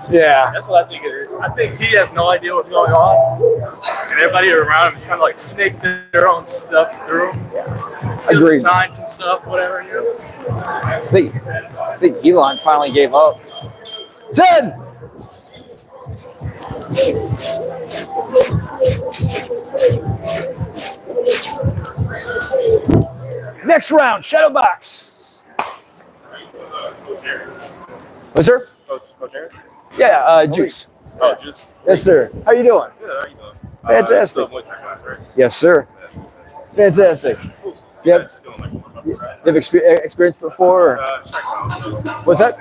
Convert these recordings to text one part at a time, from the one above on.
Yeah. That's what I think it is. I think he has no idea what's going on, and everybody around him is kind of like snake their own stuff through him. Agreed. Sign some stuff, whatever. I think Elon finally gave up. 10. Next round, shadow box. Was there? Coach Eric? Yeah, Juice. Oh, Juice. Yes, sir. How you doing? Good. How you doing? Fantastic. Muay Thai class, right? Yes, sir. Fantastic. Yep. You've experienced before? What's that?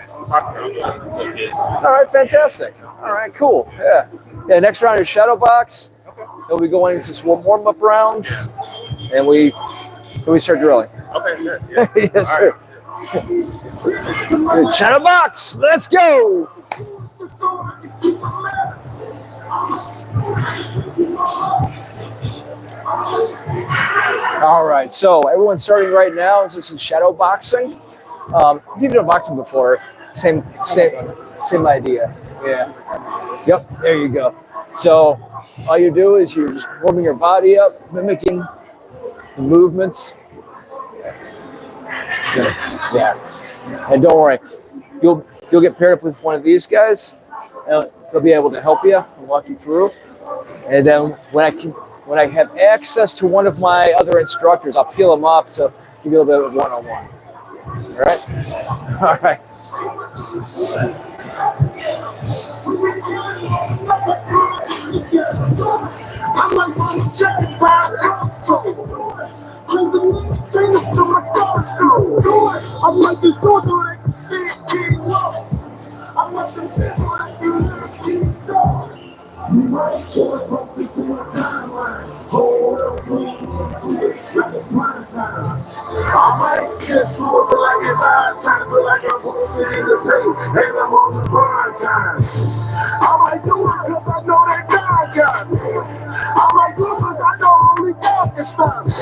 All right, fantastic. All right, cool. Yeah. Yeah, next round is shadow box. Then we go into some warm-up rounds, and we start drilling. Okay, good. Yeah. Yes, sir. Good. Shadow box. Let's go. All right, so everyone's starting right now. This is shadow boxing. If you've done boxing before, same idea. Yeah. Yep. There you go. So all you do is you're just warming your body up, mimicking the movements. Yeah. And don't worry, you'll get paired up with one of these guys. They'll be able to help you and walk you through. And then when I have access to one of my other instructors, I'll peel them off to give you a little bit of one-on-one. All right? All right. I might just move it like it's high time, feel like I'm posted in the paint, and I'm on the grind time. I might do it because I know that God got me. I might do it because I know only God can stop me.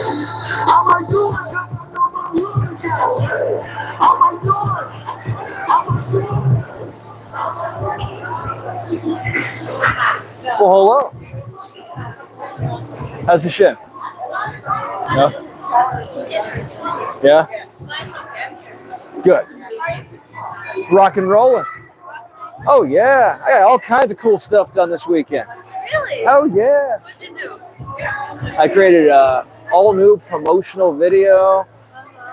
I might do it because I know my Lord got me. I might do it. I might do it. Well, hello. How's the shit? No? Yeah? Good. Rock and rolling. Oh, yeah. I got all kinds of cool stuff done this weekend. Really? Oh, yeah. What'd you do? I created a all-new promotional video.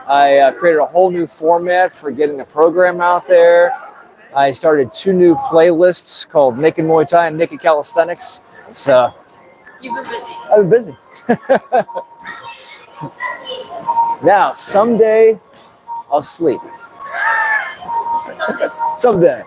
I created a whole new format for getting the program out there. I started 2 new playlists called Naked Muay Thai and Naked Calisthenics. So You've been busy. I've been busy. Now, someday I'll sleep. Someday.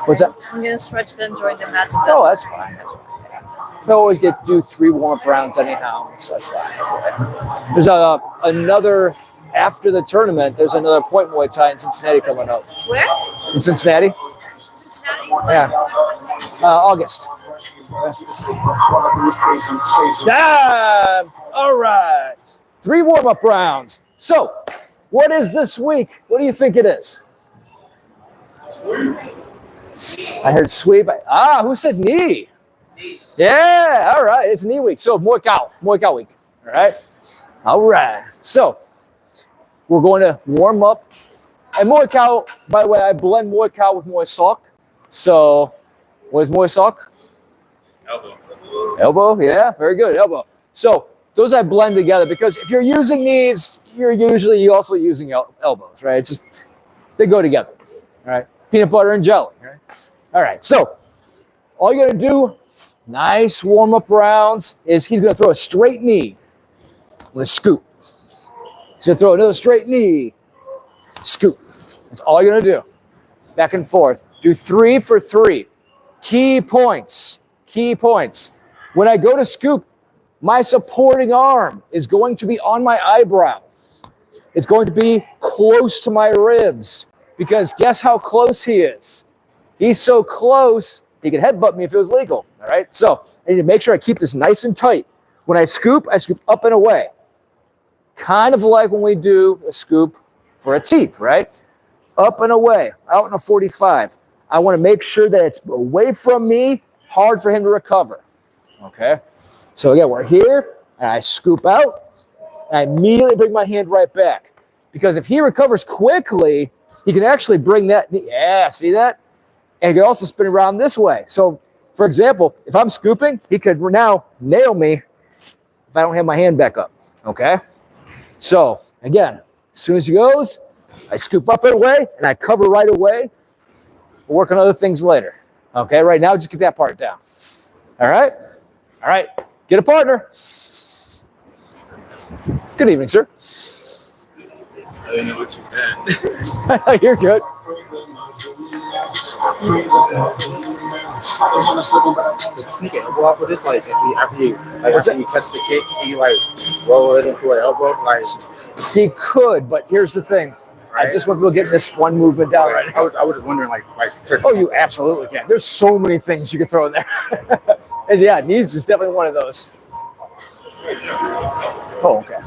What's that? I'm gonna stretch then join the mats. Oh, that's fine. I always get to do 3 warm-up rounds anyhow, so that's fine. There's another, after the tournament, there's another Point Muay Thai in Cincinnati coming up. Where? In Cincinnati? Yeah. August. Damn! All right. 3 warm-up rounds. So, what is this week? What do you think it is? I heard sweep. Who said knee? Yeah, all right. It's knee week. So, Muay Khao week. All right. All right. So, we're going to warm up. And Muay Khao, by the way, I blend Muay Khao with Muay Sok. So, what is Muay Sok? Elbow, yeah, very good. Elbow. So, those I blend together because if you're using knees, you're usually also using elbows, right? It's just, they go together, all right? Peanut butter and jelly, right? All right, so all you're going to do, nice warm-up rounds, is he's going to throw a straight knee with a scoop. He's going to throw another straight knee, scoop. That's all you're going to do. back and forth. Do 3 for 3. Key points. Key points. When I go to scoop, my supporting arm is going to be on my eyebrow. It's going to be close to my ribs because guess how close he is? He's so close, he could headbutt me if it was legal. All right. So I need to make sure I keep this nice and tight. When I scoop up and away. Kind of like when we do a scoop for a teep, right? Up and away, out in a 45. I want to make sure that it's away from me, hard for him to recover. Okay. So again, we're here, and I scoop out, and I immediately bring my hand right back. Because if he recovers quickly, he can actually bring that, yeah, see that? And he can also spin around this way. So, for example, if I'm scooping, he could now nail me if I don't have my hand back up, okay? So, again, as soon as he goes, I scoop up and away, and I cover right away. We'll work on other things later, okay? Right now, just get that part down, all right? All right, get a partner. Good evening, sir. I didn't know what you meant. You're good. Sneak an elbow up with this, like after you catch the kick, you like roll it into an elbow, like He could, but here's the thing. I just want people getting this one movement down right now. I was just wondering, like Oh, you absolutely can. There's so many things you can throw in there. And yeah, knees is definitely one of those. Oh, okay.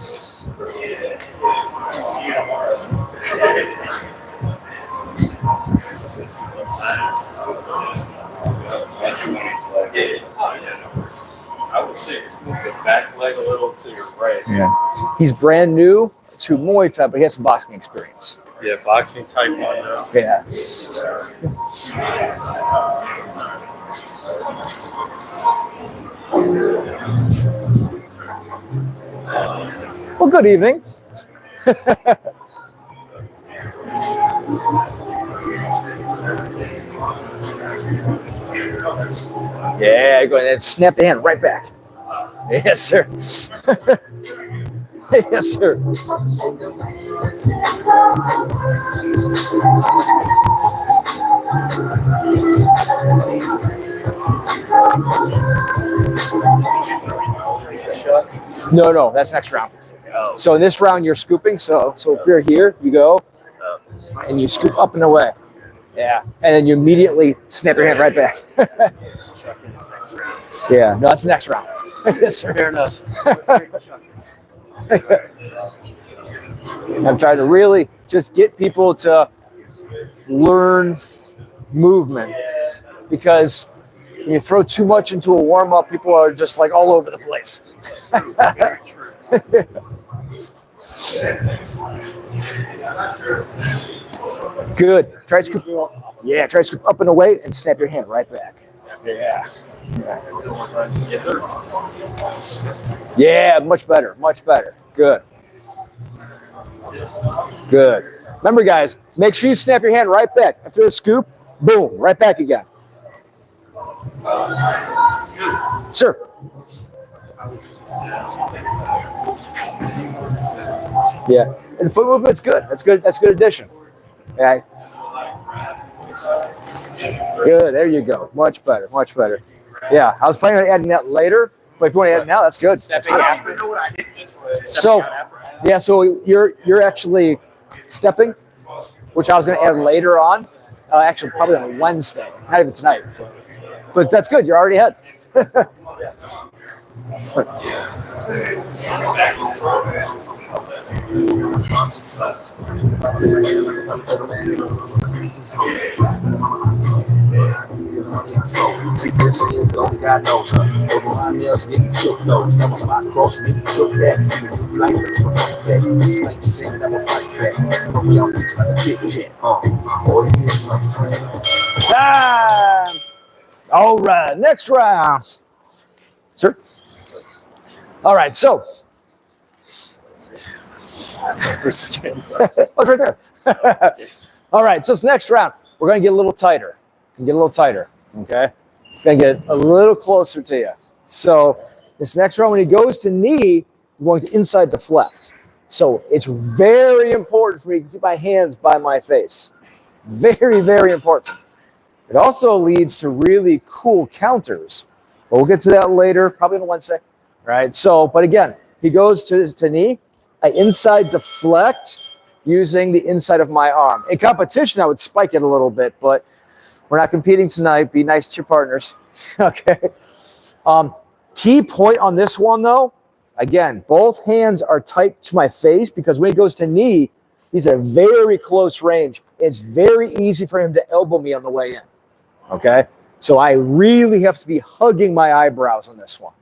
I would say just move the back leg a little to your right. Yeah. He's brand new to Muay Thai, but he has some boxing experience. Yeah, boxing taekwondo. Yeah. Well, good evening. Yeah, go ahead and snap the hand right back. Yes, sir. Yes, sir. No, that's next round. So in this round, you're scooping. So if you're here, you go and you scoop up and away. Yeah, and then you immediately snap your hand right back. Yeah, no, that's the next round. Yes, sir. fair enough. I'm trying to really just get people to learn movement because when you throw too much into a warm-up, people are just like all over the place. Good. Try to scoop. Yeah, try to scoop up and away and snap your hand right back. Yeah. Yes, sir. Yeah, much better. Much better. Good. Good. Remember, guys, make sure you snap your hand right back. After the scoop, boom, right back again. Sir. Yeah, and foot movement's good. That's good. That's a good addition. Yeah. Good. There you go. Much better. Much better. Yeah, I was planning on adding that later, but if you want to add it now, that's good. That's good. So, yeah, so you're actually stepping, which I was going to add later on. Actually, probably on Wednesday, not even tonight. But that's good. You're already ahead. See, this is the only guy knows her. Over my nails getting shook those. That was my cross, nigga, shook that. You like it, this is like the same that I'm a fight back. But we all be trying to get hit. Oh, yeah, my friend. Time. All right, next round. Sir? All right, so. Oh, it's right there. All right, so it's next round. We're going to get a little tighter. Okay? It's going to get a little closer to you. So this next round, when he goes to knee, I'm going to inside deflect. So it's very important for me to keep my hands by my face. Very, very important. It also leads to really cool counters. But we'll get to that later, probably on Wednesday. Right? So, but again, he goes to knee. I inside deflect using the inside of my arm. In competition, I would spike it a little bit, but we're not competing tonight. Be nice to your partners. Okay. Key point on this one, though, again, both hands are tight to my face because when he goes to knee, he's at a very close range. It's very easy for him to elbow me on the way in. Okay. So I really have to be hugging my eyebrows on this one.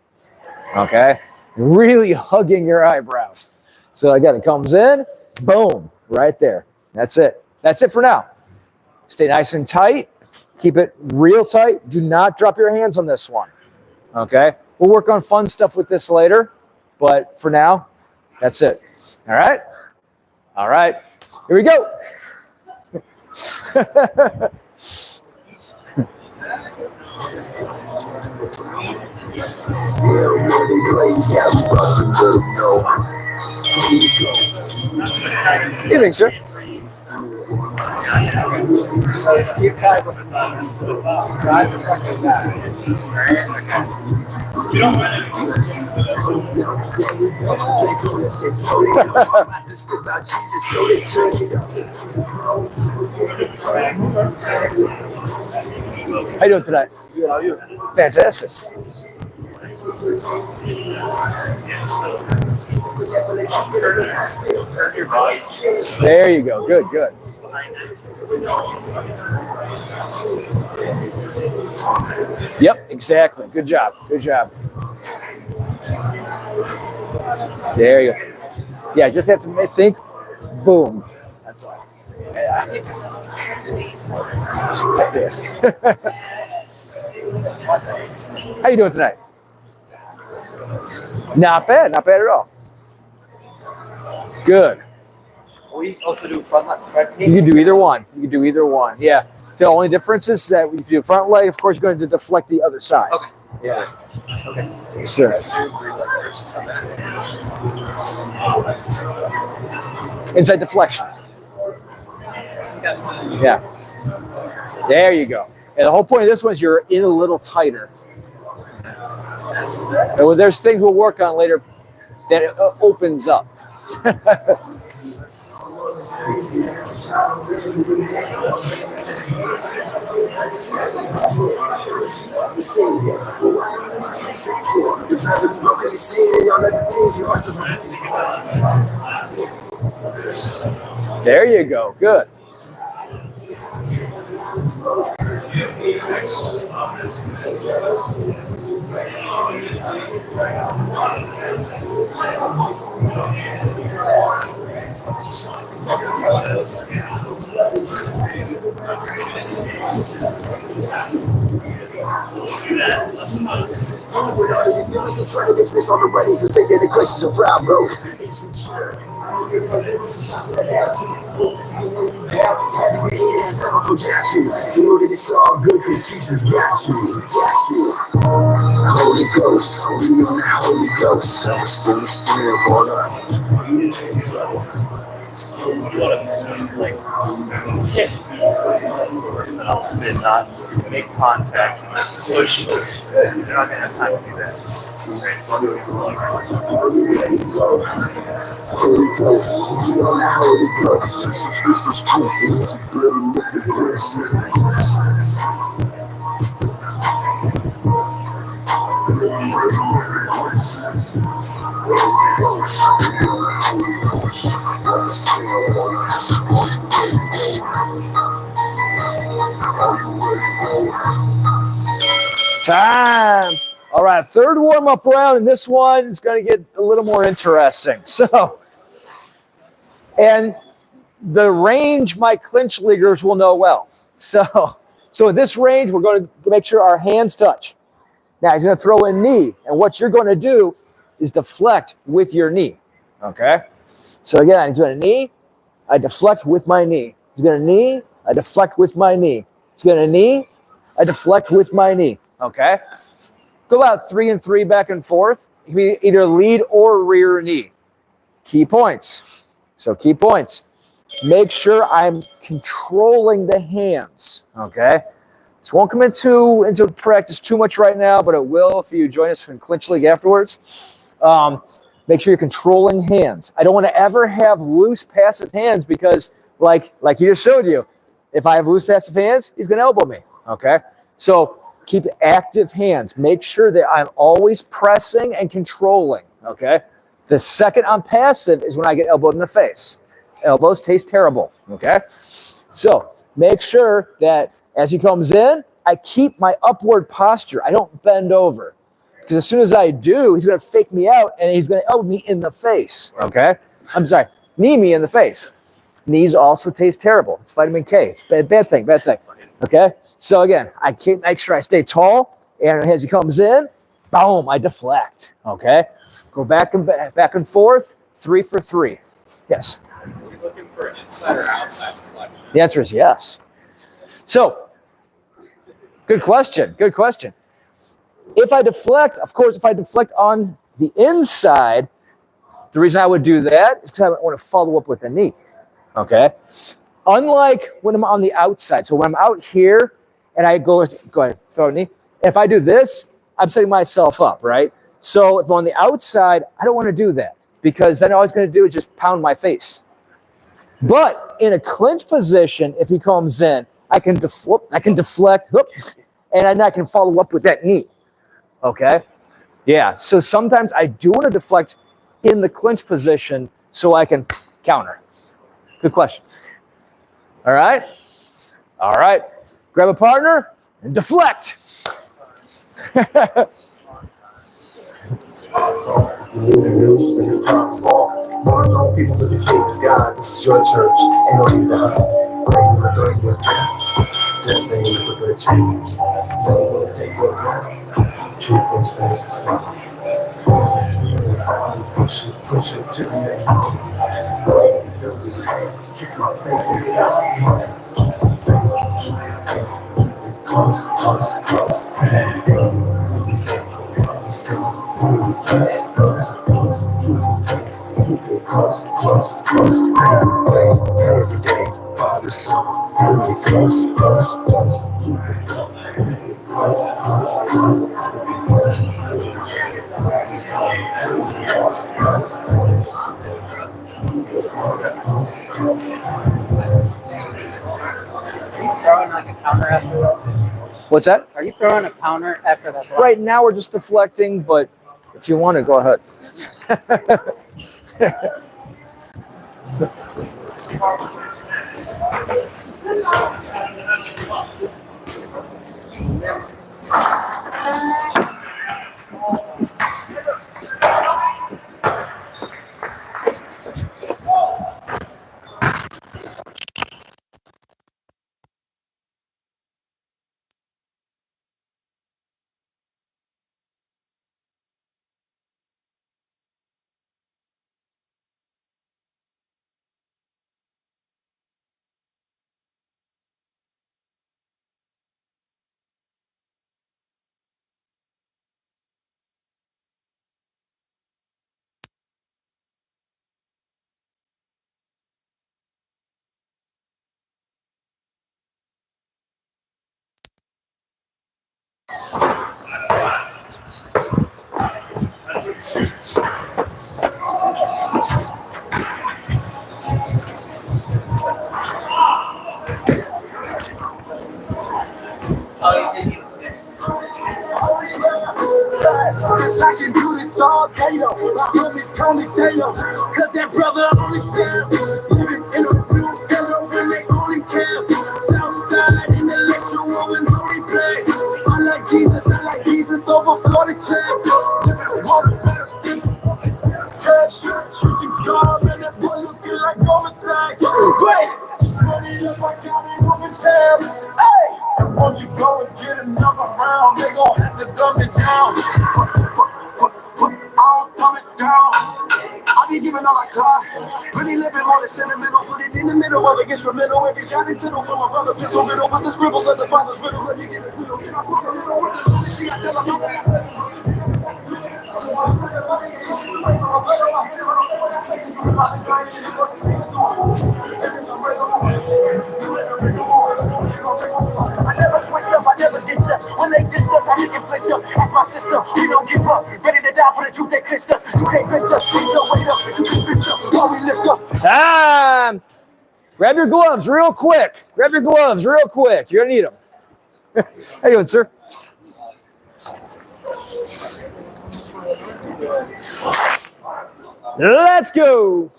Okay. Really hugging your eyebrows. So again, it comes in, boom, right there. That's it. That's it for now. Stay nice and tight. Keep it real tight. Do not drop your hands on this one. Okay? We'll work on fun stuff with this later. But for now, that's it. All right? All right. Here we go. Evening, sir. So it's keep tight with the thumbs. So I deflected that. How you doing tonight? Good, how are you? Fantastic. There you go. Good, good. Yep, exactly. Good job. Good job. There you go. Yeah, just have to think. Boom. That's all. Yeah. How you doing tonight? Not bad. Not bad at all. Good. We also do front knee. You can do either one. You can do either one. Yeah. The only difference is that if you do front leg, of course, you're going to deflect the other side. Okay. Yeah. Okay. Sure. Inside deflection. Yeah. There you go. And the whole point of this one is you're in a little tighter. And there's things we'll work on later that it opens up. There you go. Good. Trying to dismiss all the writings and say that the questions are proud, bro. Never forget you. So know that it's all good because Jesus got you. Holy Ghost, Holy Ghost. I'm still born up. I'll spin, not make contact, push. They're not gonna have time to do that. Okay, so I'll do it slowly. Holy Ghost, Holy Ghost. This is Time. All right, third warm-up round, and this one is going to get a little more interesting. So, and the range my clinch leaguers will know well. So in this range, we're going to make sure our hands touch. Now, he's going to throw a knee, and what you're going to do is deflect with your knee, okay? So again, he's going to knee, I deflect with my knee. He's going to knee, I deflect with my knee. He's going to knee, I deflect with my knee, okay? Go about 3 and 3 back and forth. You can be either lead or rear knee. Key points. So key points. make sure I'm controlling the hands, okay? This won't come into practice too much right now, but it will if you join us in Clinch League afterwards. Make sure you're controlling hands. I don't want to ever have loose passive hands because like he just showed you, if I have loose passive hands, he's going to elbow me, okay? So keep active hands. Make sure that I'm always pressing and controlling, okay? The second I'm passive is when I get elbowed in the face. Elbows taste terrible, okay? So make sure that as he comes in, I keep my upward posture. I don't bend over. Because as soon as I do, he's going to fake me out and he's going to elbow me in the face, okay? I'm sorry, knee me in the face. Knees also taste terrible. It's vitamin K. It's bad thing, okay? So again, I make sure I stay tall, and as he comes in, boom, I deflect, okay? Go back and forth, 3 for 3. Yes? Are you looking for an inside or outside deflection? The answer is yes. So, good question. If I deflect, of course, if I deflect on the inside, the reason I would do that is because I want to follow up with a knee, okay? Unlike when I'm on the outside. So when I'm out here and I go ahead, throw a knee. If I do this, I'm setting myself up, right? So if I'm on the outside, I don't want to do that because then all he's going to do is just pound my face. But in a clinch position, if he comes in, I can deflect, and then I can follow up with that knee. Okay? Yeah, so sometimes I do want to deflect in the clinch position so I can counter. Good question. All right? All right. Grab a partner and deflect. People with the cage, God, this is your church. Ain't no need to hide. Ain't no doing your thing. This thing is a good change. Never gonna take your time. Truth and space. Push it to the end. Keep my faith in God. Close. Close. Every day, Father, Son, close. Keep it close. Throwing like a counter after that? What's that? Are you throwing a counter after that? Right now we're just deflecting, but if you want to, go ahead. Cause I can do this all day though. My homies call me Dano. Cause that brother only scam. Living in a new era when they only care. Southside intellectual and holy play. I like Jesus over 40 champ. Living water better. Preaching God and that boy looking like homicide. Great. Just running up, I got it on the tab. Hey! Won't you go and get another round? They gon' have to dumb it down. I'll dumb it down. I be giving all I got. Really living on the sentimental. Put it in the middle of it, gets from middle. Every shot into from my brother. Pistol middle. With the scribbles of the father's riddle. Let me get it. Get my fucking middle with the see, I tell them. Grab your gloves real quick. Grab your gloves real quick. You're going to need them. How you doing, sir? Let's go.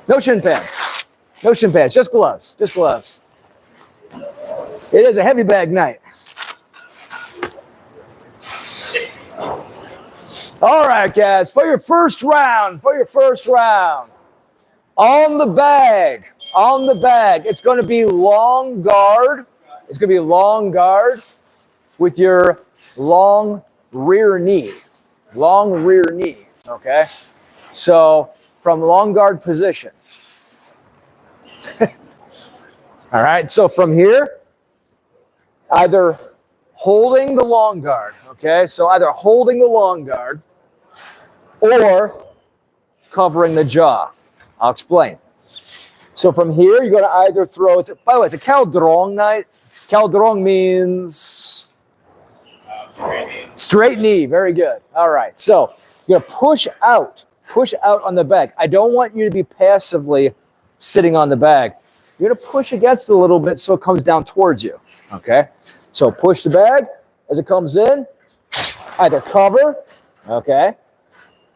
No shin pads. No shin pads. Just gloves. Just gloves. It is a heavy bag night. All right, guys. For your first round. On the bag. It's going to be long guard. With your long rear knee. Okay? So, from long guard position. All right, so from here, either holding the long guard, okay? So either holding the long guard or covering the jaw. I'll explain. So from here, you're going to either throw, by the way, it's a caldron night. Caldron means straight knee. Very good. All right. So you're going to push out on the bag. I don't want you to be passively sitting on the bag. You're going to push against it a little bit so it comes down towards you. Okay. So push the bag as it comes in. Either cover, okay,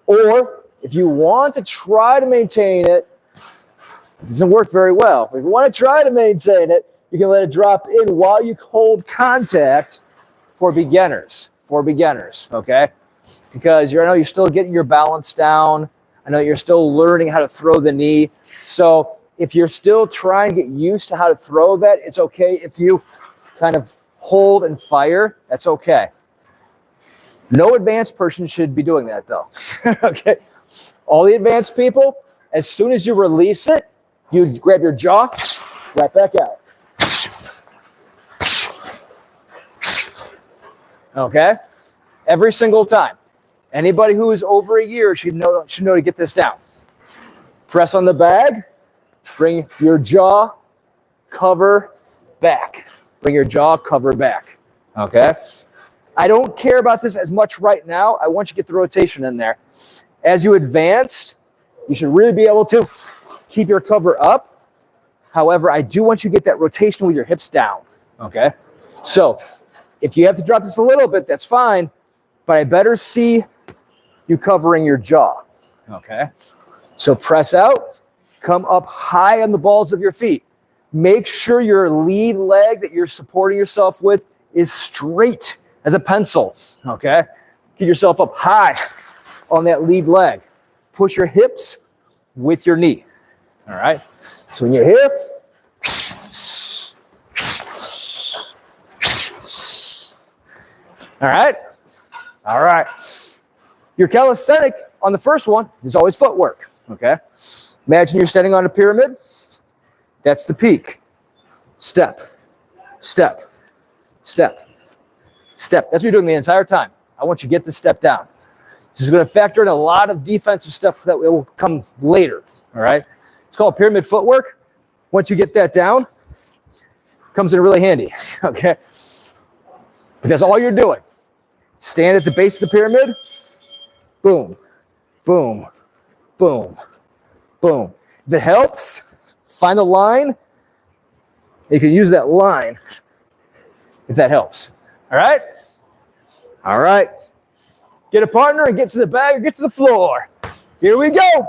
or if you want to try to maintain it, it doesn't work very well. If you want to try to maintain it, you can let it drop in while you hold contact for beginners, okay? Because I know you're still getting your balance down. I know you're still learning how to throw the knee. So if you're still trying to get used to how to throw that, it's okay if you kind of hold and fire. That's okay. No advanced person should be doing that, though. Okay? All the advanced people, as soon as you release it, you grab your jaw, right back out. Okay? Every single time. Anybody who is over a year should know to get this down. Press on the bag. Bring your jaw, cover, back. Bring your jaw, cover, back. Okay? I don't care about this as much right now. I want you to get the rotation in there. As you advance, you should really be able to keep your cover up. However, I do want you to get that rotation with your hips down. Okay? So, if you have to drop this a little bit, that's fine. But I better see you covering your jaw. Okay? So press out. Come up high on the balls of your feet. Make sure your lead leg that you're supporting yourself with is straight as a pencil, okay? Get yourself up high on that lead leg. Push your hips with your knee, all right? So when you're here, all right? All right. Your calisthenic on the first one is always footwork, okay? Imagine you're standing on a pyramid. That's the peak. Step, step, step. Step. That's what you're doing the entire time. I want you to get the step down. This is going to factor in a lot of defensive stuff that will come later. All right? It's called pyramid footwork. Once you get that down, it comes in really handy. Okay? But that's all you're doing. Stand at the base of the pyramid. Boom, boom, boom, boom. If it helps, find a line. You can use that line if that helps. All right? All right. Get a partner and get to the bag or get to the floor. Here we go.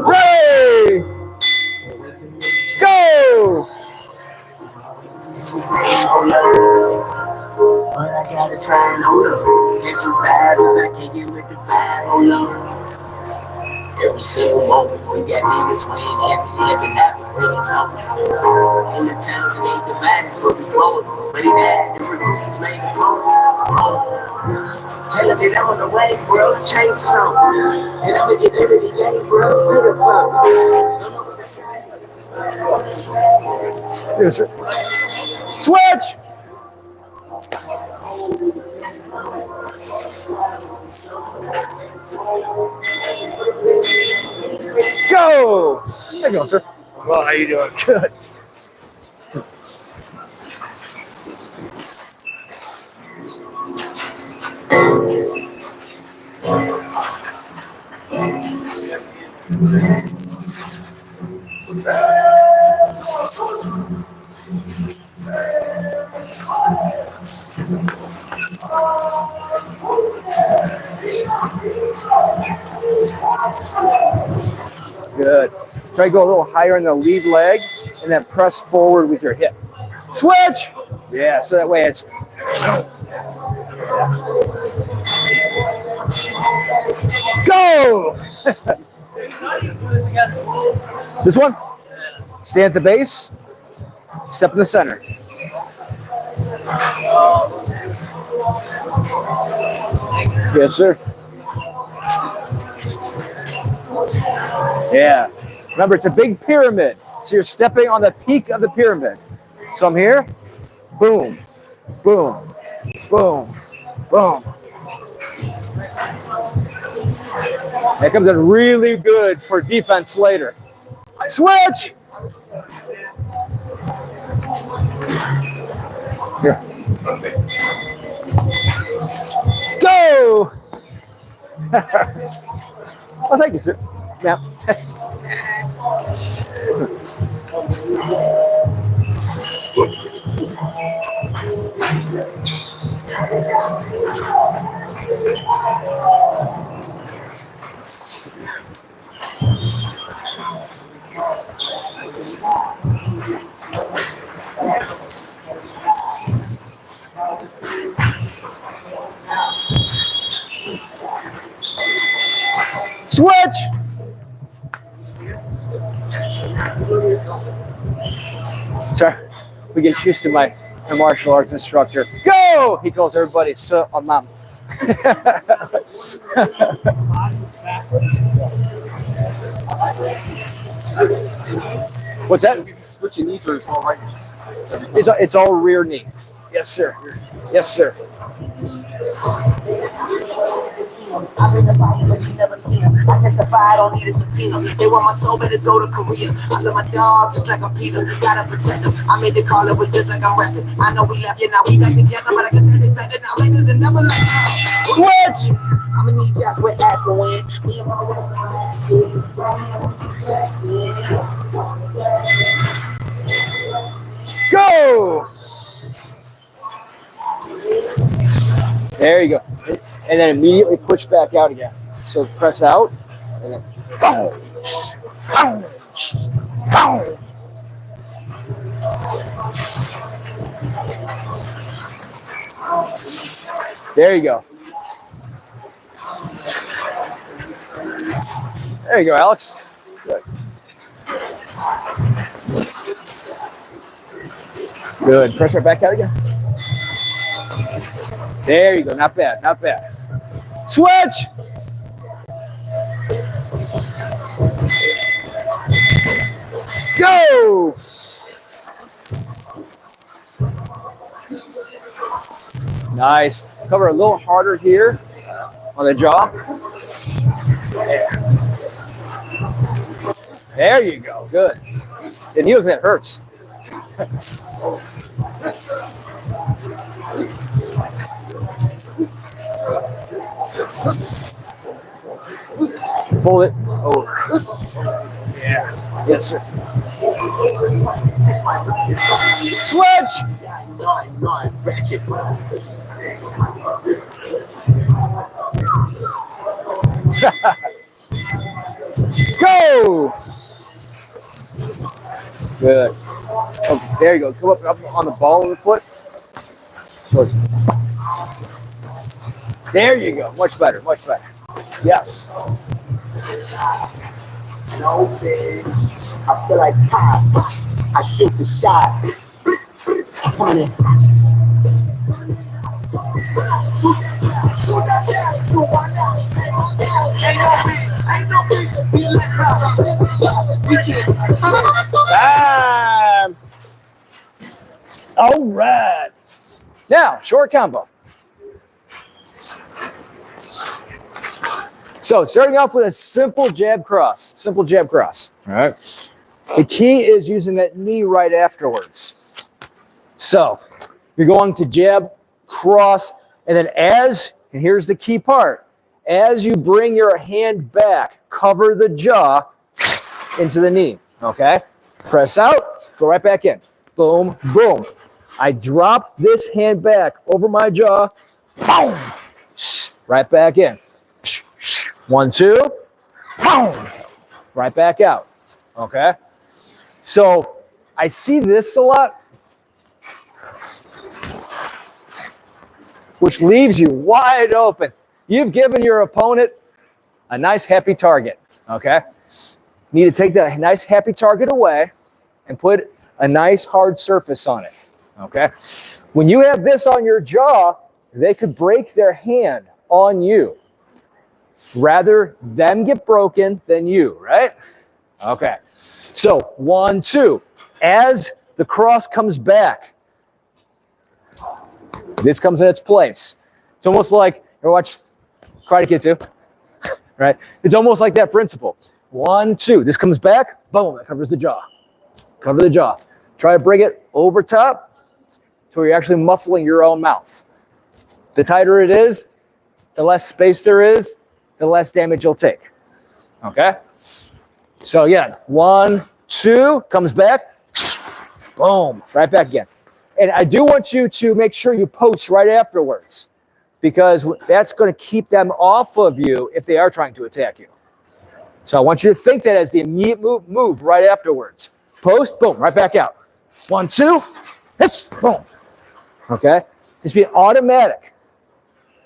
Ready? Go! But I gotta try and hold up. Get some vibe and I can get with the vibe. Hold up. Every single moment we got niggas weighing every night we really know. Only time we ain't divided is what we want. But he died, the recruits made the phone. Tell me that was the way, bro. Change something. And I'ma get liberty day, bro. Feel it from me. Don't know what that's. Yes, sir. Switch! Go! How you going, sir? Well, how you doing? Good. Good. Try to go a little higher in the lead leg and then press forward with your hip. Switch! Yeah, so that way it's. Go! This one? Stand at the base, step in the center. Yes, sir. Yeah. Remember, it's a big pyramid. So you're stepping on the peak of the pyramid. So I'm here. Boom. Boom. Boom. Boom. That comes in really good for defense later. Switch! Here. Go! Oh, thank you, sir. Yeah. Switch! Sorry, we get used to my martial arts instructor. Go! He calls everybody so mom. What's that? Switching knees or it's all right knee? It's all rear knee. Yes, sir. Yes, sir. I've been the body, but you never seen him. I testify, I don't need a subpoena. They want my soul, better go to Korea. I love my dog just like I'm Peter. Gotta protect him. I made the call, it was just like I'm rapping. I know we left, yeah, now we back together, but I guess that is better now. Later than never like Switch! I'ma need y'all quit asking when. Me and my Go! There you go. And then immediately push back out again. So press out, and then boom, boom, boom. There you go. There you go, Alex. Good. Good. Press right back out again. There you go. Not bad. Not bad. Switch! Go! Nice. Cover a little harder here on the jaw. There you go. Good. The needle that hurts. Pull it over. Yeah. Yes, sir. Switch! Go! Good. Okay, there you go. Come up on the ball of the foot. There you go. Much better. Much better. Yes. No big. I feel like pop. I shoot the shot. Funny. Shoot that shot. Shoot one down. Ain't no big. Be like Bam! All right. Now, short combo. So starting off with a simple jab cross. Simple jab cross. All right. The key is using that knee right afterwards. So you're going to jab, cross, and then and here's the key part, as you bring your hand back, cover the jaw into the knee, okay? Press out, go right back in. Boom, boom. I drop this hand back over my jaw, boom, right back in. 1, 2, boom, right back out, okay? So I see this a lot, which leaves you wide open. You've given your opponent a nice happy target, okay? You need to take that nice happy target away and put a nice hard surface on it, okay? When you have this on your jaw, they could break their hand on you. Rather them get broken than you, right? Okay. So 1, 2. As the cross comes back, this comes in its place. It's almost like, you ever watch Karate Kid 2? Right? It's almost like that principle. 1, 2. This comes back, boom, that covers the jaw. Cover the jaw. Try to bring it over top so you're actually muffling your own mouth. The tighter it is, the less space there is, the less damage you'll take. Okay? So yeah, 1, 2, comes back, boom, right back again. And I do want you to make sure you post right afterwards, because that's going to keep them off of you if they are trying to attack you. So I want you to think that as the immediate move right afterwards. Post, boom, right back out. 1, 2, this, boom. Okay? It should be automatic.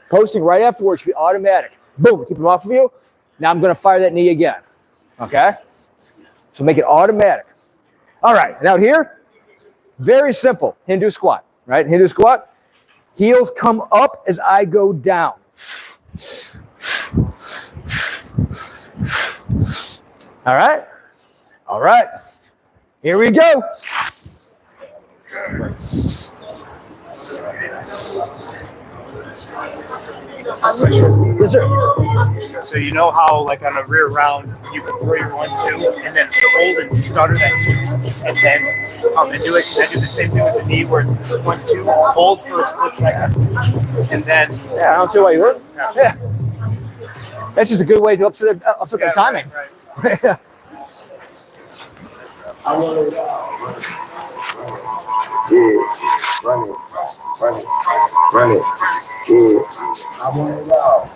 Posting right afterwards should be automatic. Boom, keep them off of you. Now I'm going to fire that knee again. Okay? So make it automatic. All right, and out here, very simple. Hindu squat, right? Hindu squat. Heels come up as I go down. All right? All right. Here we go. Yes, sir. So you know how, like on a rear round, you can throw your 1, 2, and then hold and stutter that 2, and then come and do it. Can I do the same thing with the knee, where it's 1, 2, hold for a split second, and then Yeah, I don't see why you would. Yeah. That's just a good way to upset the timing. Right. Yeah. Run it, run it, run it, kid. I want it all.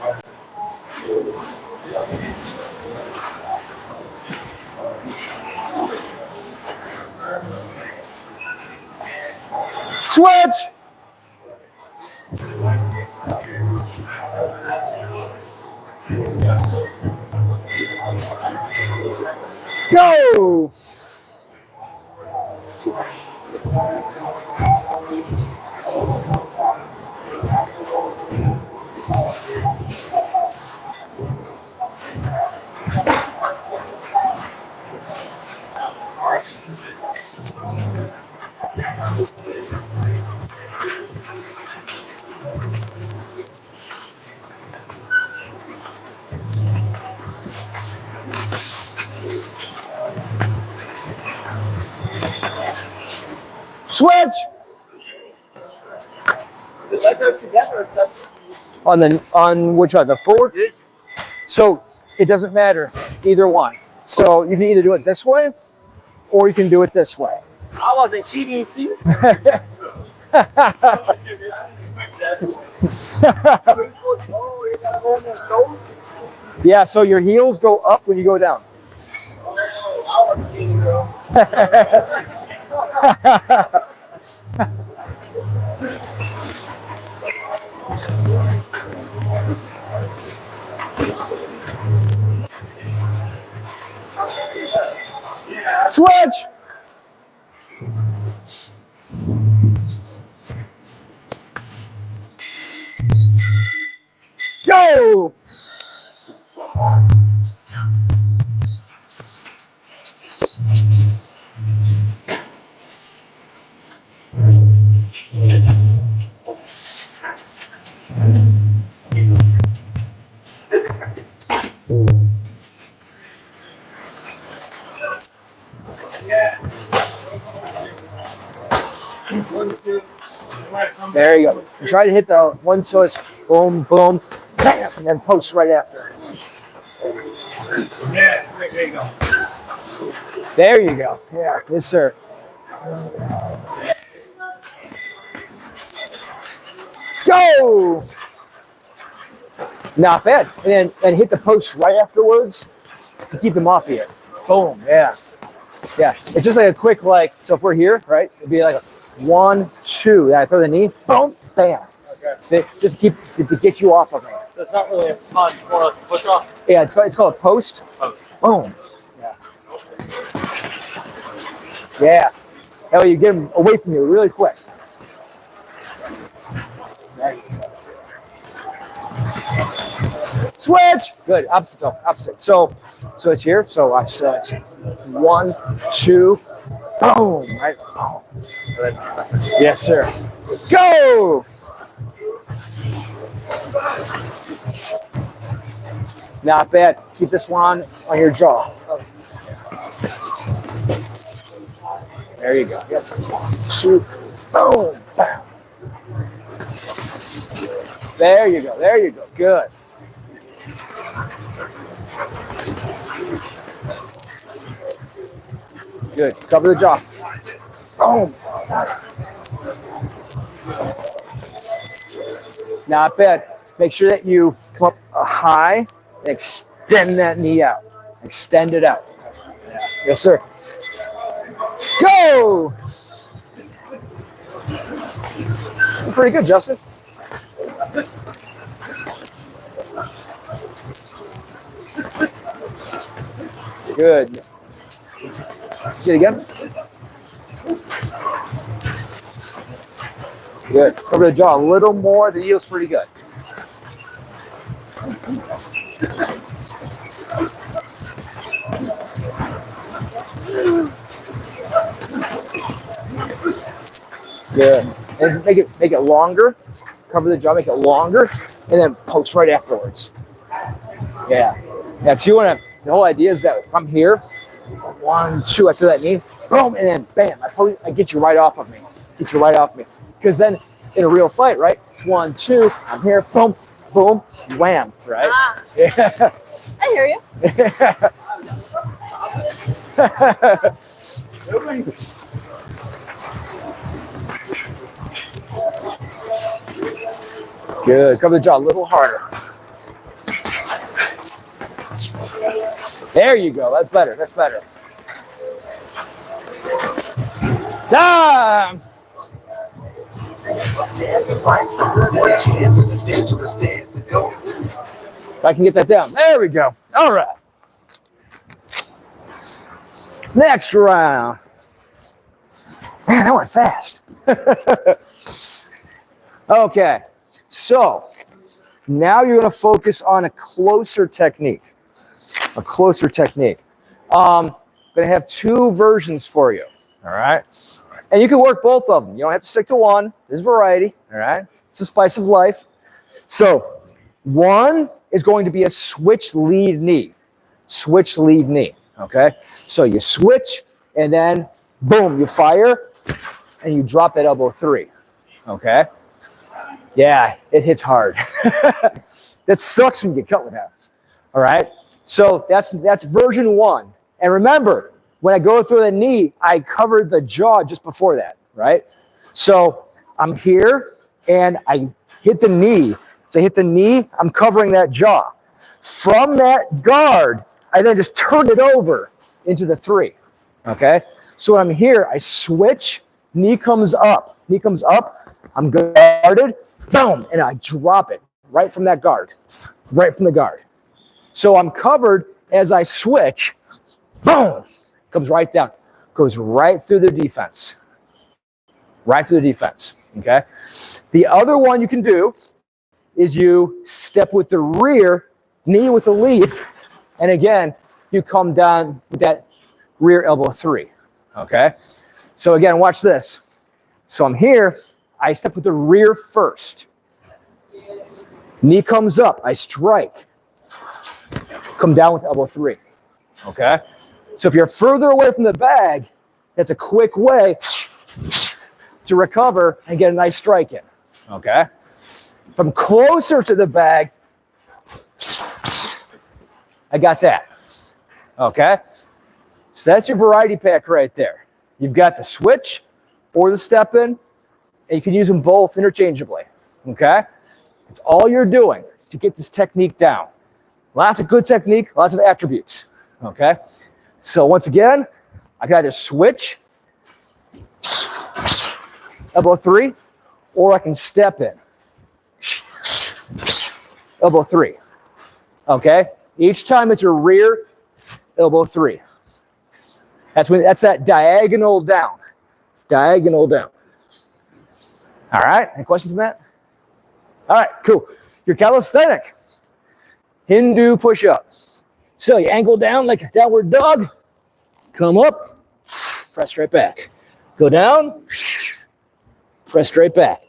Switch. Go. Switch. On which one? The forward? So it doesn't matter, either one. So you can either do it this way, or you can do it this way. I wasn't cheating, see? Yeah, so your heels go up when you go down. Switch! Go! There you go. And try to hit the one so it's boom, boom, bam, and then post right after. Yeah, there you go. There you go. Yeah, yes, sir. Go! Not bad. And hit the post right afterwards to keep them off here. Boom. Yeah. Yeah. It's just like a quick, like, so if we're here, right? It'd be like a 1, 2. Then I throw the knee. Boom. Bam. Okay. See? Just to get you off of me. So it's not really a punch, more like a push off. Yeah, it's called a post. Post. Boom. Yeah. Yeah. That way you get them away from you really quick. There you go. Switch. Good. Opposite. No, opposite. So it's here. So watch that. 1, 2. Boom. Right. Boom. Yes, sir. Go. Not bad. Keep this one on your jaw. There you go. Yep. 2. Boom. Bam. There you go. There you go. Good. Good. Cover the jaw. Boom. Not bad. Make sure that you come up high and extend that knee out. Extend it out. Yes, sir. Go! Pretty good, Justin. Good. See it again. Good. Cover the jaw a little more. The heel's pretty good. Good. And make it longer. Cover the jaw, make it longer, and then post right afterwards. Yeah. Now, if you want to, the whole idea is that if I'm here, 1, 2 after that knee, boom, and then bam, I get you right off of me. Get you right off me. Because then in a real fight, right? 1, 2, I'm here, boom, boom, wham, right? Ah, Yeah. I hear you. Good. Cover the jaw a little harder. There you go. That's better. That's better. Time. If I can get that down. There we go. All right. Next round. Man, that went fast. Okay. So now you're going to focus on a closer technique. A closer technique. I'm going to have 2 versions for you. All right. And you can work both of them. You don't have to stick to one. There's variety. All right. It's the spice of life. So one is going to be a switch lead knee. Switch lead knee. Okay. So you switch and then boom, you fire and you drop that elbow 3. Okay. Yeah, it hits hard. That sucks when you get cut with that. All right. So that's version 1. And remember, when I go through the knee, I covered the jaw just before that, right? So I'm here and I hit the knee. So I hit the knee, I'm covering that jaw. From that guard, I then just turn it over into the 3. Okay. So when I'm here, I switch, knee comes up. Knee comes up, I'm guarded. Boom, and I drop it right from that guard, right from the guard. So I'm covered as I switch, boom, comes right down, goes right through the defense, right through the defense, okay? The other one you can do is you step with the rear, knee with the lead, and again, you come down with that rear elbow 3, okay? So again, watch this. So I'm here, I step with the rear first. Knee comes up, I strike. Come down with elbow 3, okay? So if you're further away from the bag, that's a quick way to recover and get a nice strike in. Okay? If I'm closer to the bag, I got that. Okay? So that's your variety pack right there. You've got the switch or the step in, and you can use them both interchangeably. Okay? It's all you're doing to get this technique down. Lots of good technique, lots of attributes. Okay? So once again, I can either switch, elbow 3, or I can step in, elbow 3. Okay? Each time it's a rear, elbow 3. That's that diagonal down. Diagonal down. All right, any questions on that? All right, cool. Your calisthenic. Hindu push-up. So you angle down like a downward dog, come up, press straight back. Go down, press straight back.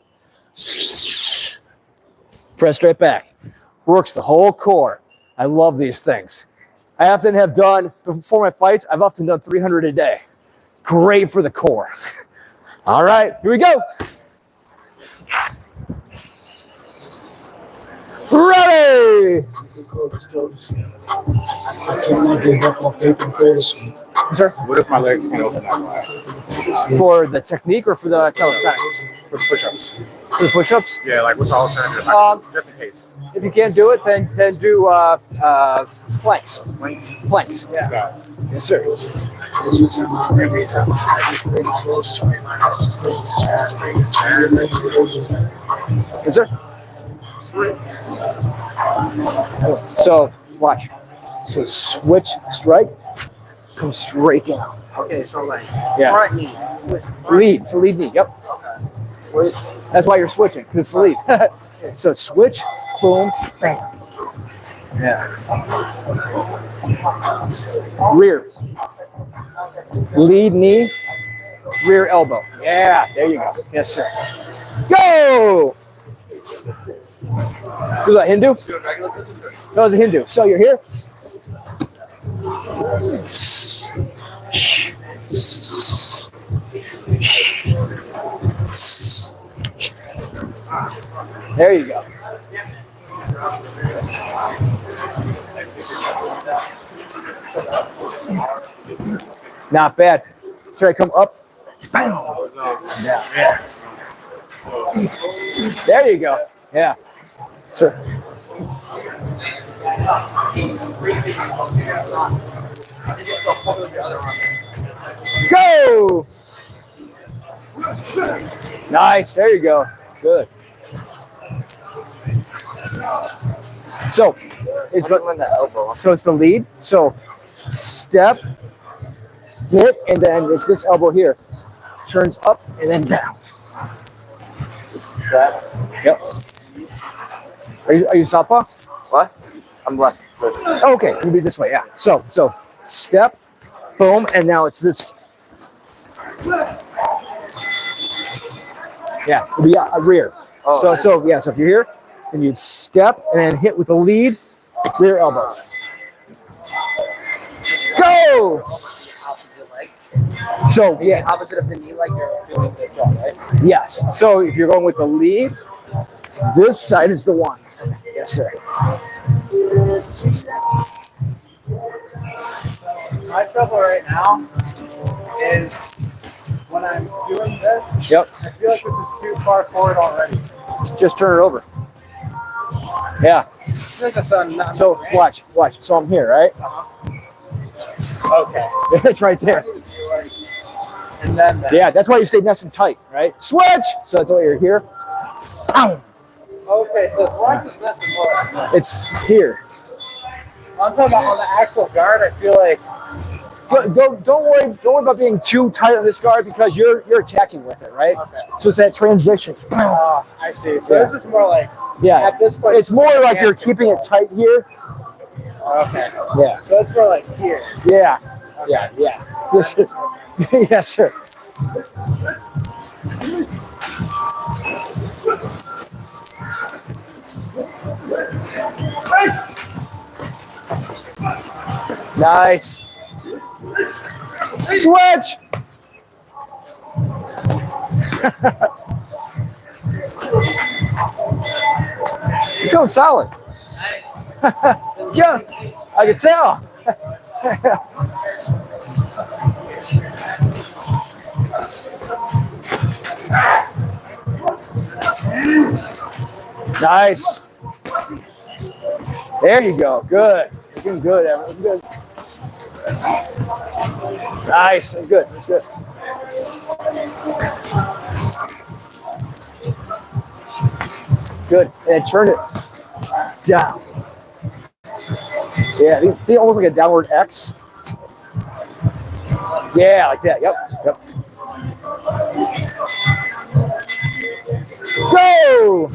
Press straight back. Works the whole core. I love these things. I often have done, before my fights, I've often done 300 a day. Great for the core. All right, here we go. Ready! Sir? What if my legs can't open that wide? For the technique or for the calisthenics? For the push-ups. For the push-ups? Yeah, like what's the alternative? Just in case. If you can't do it, then do planks. Planks. Yeah. Yes, sir. Yes, sir. So watch. So switch strike, come straight down. Okay, so like Yeah. front knee. Lead. So lead knee. Yep. That's why you're switching, because it's the lead. So switch, boom, bang. Yeah. Rear. Lead knee, rear elbow. Yeah, there you go. Yes, sir. Go! Do that Hindu? No, the Hindu. So you're here. There you go. Not bad. Try to come up. Bam. Yeah. There you go. Yeah. So. Go. Nice. There you go. Good. So it's the lead. So step, hit, and then it's this elbow here. Turns up and then down. Yep. Are you southpaw? What? I'm left. Okay, you be this way, yeah. So step, boom, and now it's this. Yeah, it'll be a rear. Oh, So if you're here, then you'd step and then hit with the lead, rear elbow. Go! So yeah, Opposite of the knee, like you're doing the jump, right? yes. So if you're going with the lead, this side is the one. Yes, sir. My trouble right now is when I'm doing this, Yep. I feel like this is too far forward already. Just turn it over. Yeah. I feel like that's not So watch. So I'm here, right? okay. It's right there. And then Yeah, that's why you stay nice and tight, right? Switch! So that's why you're here. Ow! okay, so it's less of this and more of that. It's here. I'm talking about on the actual guard, I feel like Don't worry about being too tight on this guard because you're attacking with it, right? okay. So it's that transition. I see. So Yeah. this is more like Yeah. at this point It's more like you're keeping it tight here. okay. Yeah. So it's more like here. Yeah. Yeah. This is yes, sir. Nice. Switch. You're feeling solid. Yeah, I can tell. Nice. There you go. Good. Looking good, Evan. Looking good. Nice. That's good. That's good. Good. And turn it down. Yeah, these feel almost like a downward X. Yeah, like that. Yep. Yep. Go!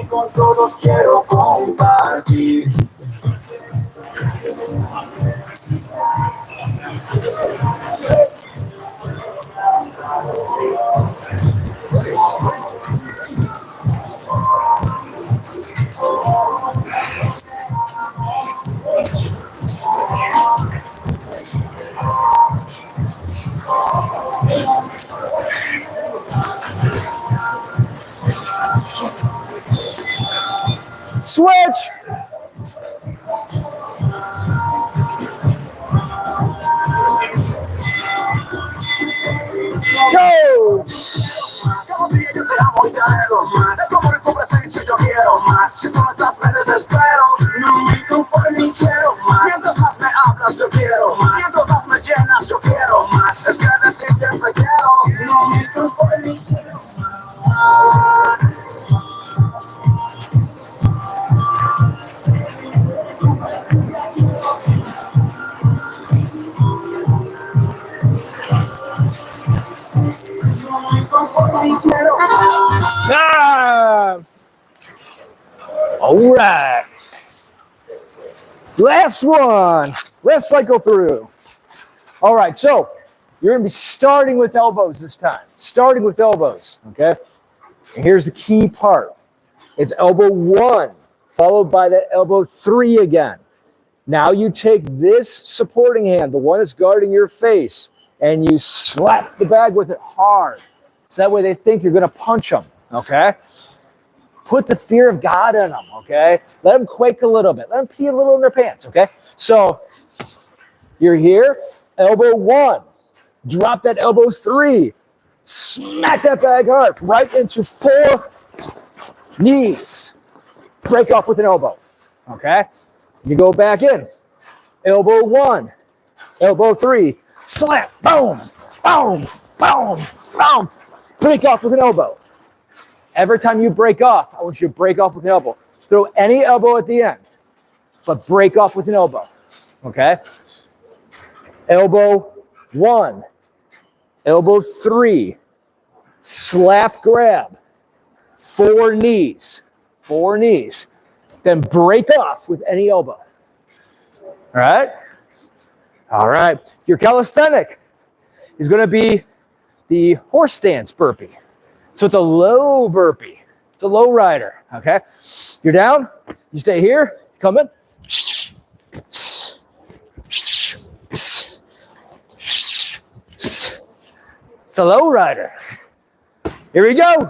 Con todos quiero compartir. Switch! Go! Como dije, yo te amo y te anhelo más. Es como el complacencia, yo quiero más. Si tú no estás, me desespero. No me conformo, quiero más. Mientras más me hablas, yo quiero más. Mientras más me llenas, yo quiero más. Es que de ti siempre quiero. No me conformo, quiero más. Ah! All right. Last one. Let's cycle through. All right, so you're going to be starting with elbows this time. Starting with elbows, okay? And here's the key part. It's elbow 1, followed by that elbow 3 again. Now you take this supporting hand, the one that's guarding your face, and you slap the bag with it hard. So that way they think you're going to punch them, okay? Put the fear of God in them, okay? Let them quake a little bit. Let them pee a little in their pants, okay? So you're here, elbow 1. Drop that elbow 3. Smack that bag hard right into 4 knees. Break off with an elbow, okay? You go back in. Elbow 1, elbow 3. Slap, boom, boom, boom, boom. Break off with an elbow. Every time you break off, I want you to break off with an elbow. Throw any elbow at the end, but break off with an elbow, okay? Elbow 1, elbow 3, slap grab, 4 knees, 4 knees. Then break off with any elbow, all right? All right, your calisthenic is gonna be the horse stance burpee. So it's a low burpee. It's a low rider, okay? You're down, you stay here, come in. It's a low rider. Here we go.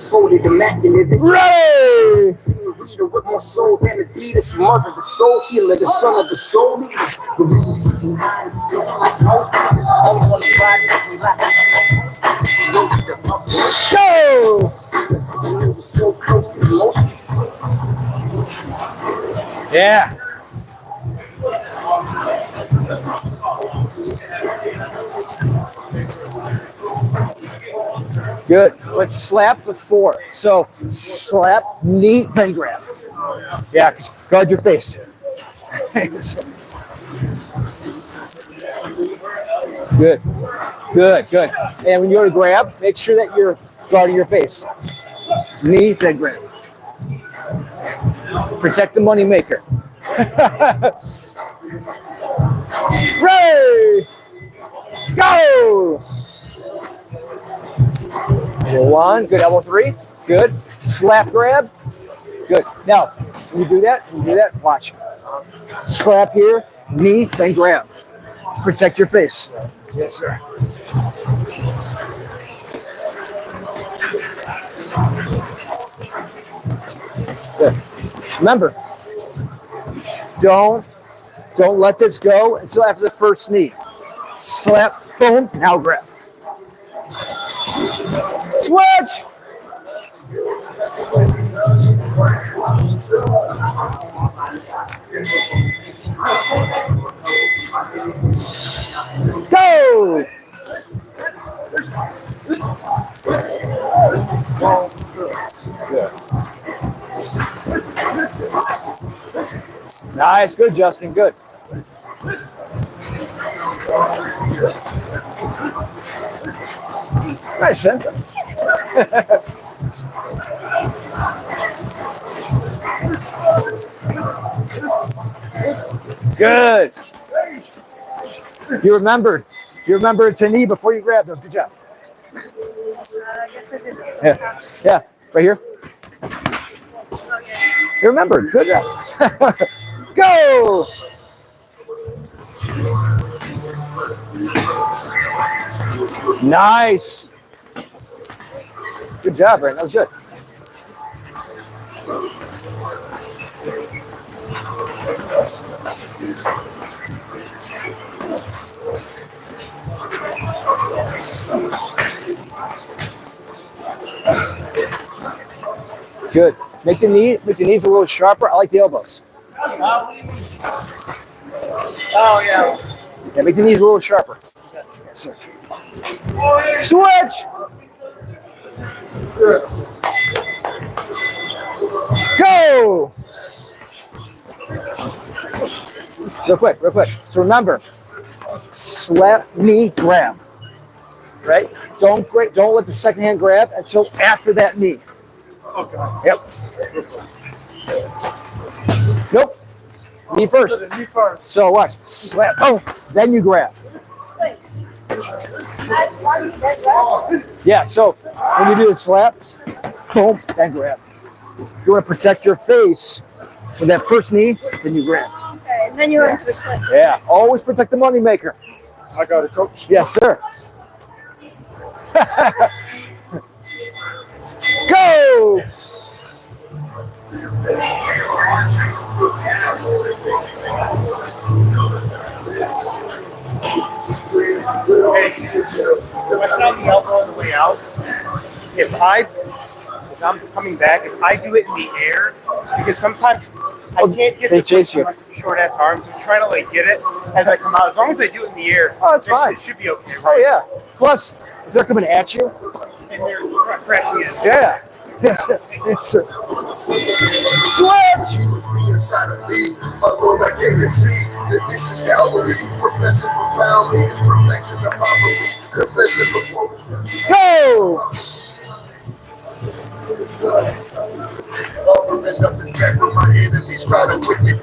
Folded immaculate. Ready! Reader with more soul than Adidas, mother, the soul healer, the son of the soul leader. The reason behind it, like most people, all on the ride, we like Go! so close to most Yeah. Good. Let's slap the 4. So slap, knee, then grab. Yeah, guard your face. Good. Good, good. And when you go to grab, make sure that you're guarding your face. Knee, then grab. Protect the money maker. Ready! Go! Elbow 1, good. Elbow 3, good. Slap grab, good. Now, when you do that, watch. Slap here, knee, then grab. Protect your face. Yes, sir. Good. Remember, don't let this go until after the first knee. Slap, boom, now grab. Switch! Go! Good. Nice, good, Justin, good. Nice, center. Good. You remembered it's a knee before you grab those. Good job. I guess I did. Yeah, yeah, right here. You remembered. Good job. Go. Nice. Good job, Brandon. That was good. Good. Make the knees a little sharper. I like the elbows. Oh, yeah. Yeah, make the knees a little sharper. Yes, sir. Switch. Go. Real quick. So remember, slap, knee, grab. Right? Don't let the second hand grab until after that knee. Okay. Yep. Nope. Knee first. Knee first. So watch. Slap. Oh, then you grab. Yeah, so when you do the slap, boom, then grab. You want to protect your face with that first knee, then you grab. Okay, and then you went to the clip. Yeah, always protect the money maker. I got it, coach. Yes, sir. Go! Hey, question on the elbow on the way out. As I'm coming back, if I do it in the air, because sometimes I can't get They the chase you. short ass arms. I'm trying to like get it as I come out. As long as I do it in the air, Oh, it's fine. It should be okay. Right? Oh, yeah. Plus, if they're coming at you, And they're crashing in. yeah. Yes, sir. Switch! Was me inside of me. Although I came to see that this is Calvary. Professing profoundly is perfection of poverty. Confessing before Go! offering nothing back when my enemies try to wicked.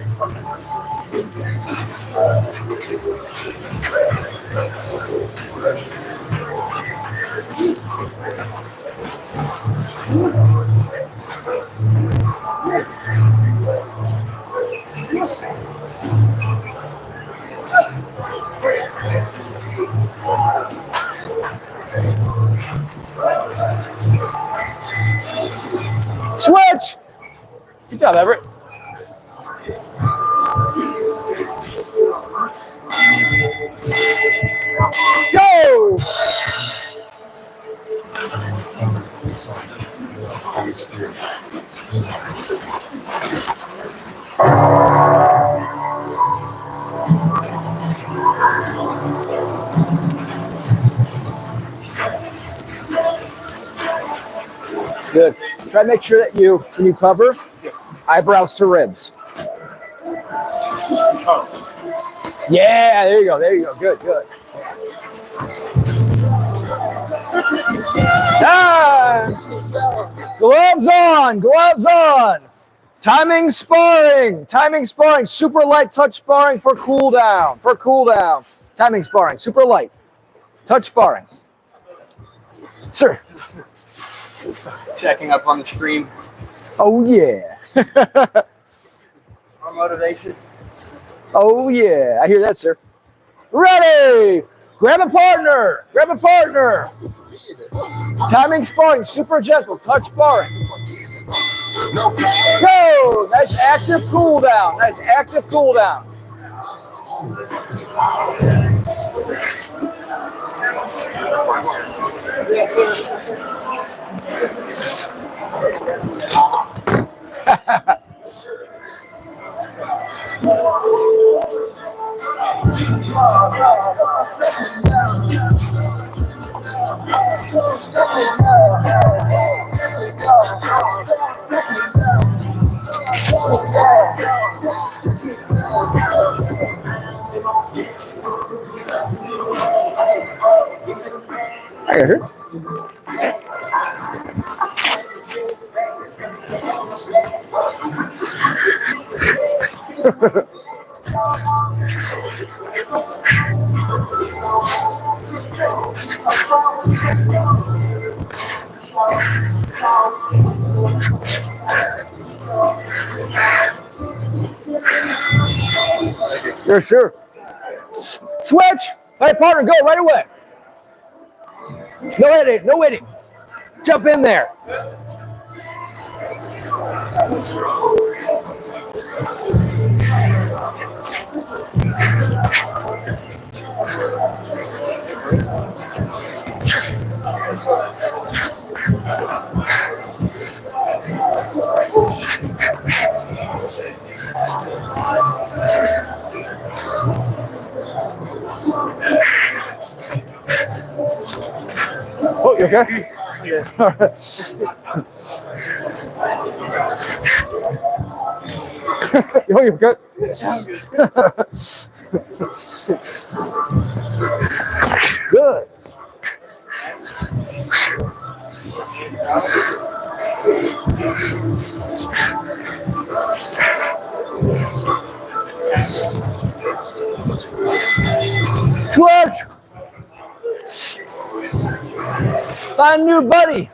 Switch! Good job, Everett. Go! Good. Try to make sure that when you cover, eyebrows to ribs. Yeah, there you go. Good. Ah! Gloves on. Timing sparring. Super light touch sparring for cool down. Timing sparring, super light. Touch sparring. Sir. Checking up on the stream. Oh, yeah. Our motivation. Oh, yeah. I hear that, sir. Ready. Grab a partner. Grab a partner. Timing sparring. Super gentle. Touch sparring. Go. Nice active cool down. Nice active cool down. I got her. Yes, sir. Switch. Hey, partner, go right away. No editing. No waiting. Jump in there. Oh, you okay? Yeah. All right. Oh, you okay? Good. Clutch. Find a new buddy.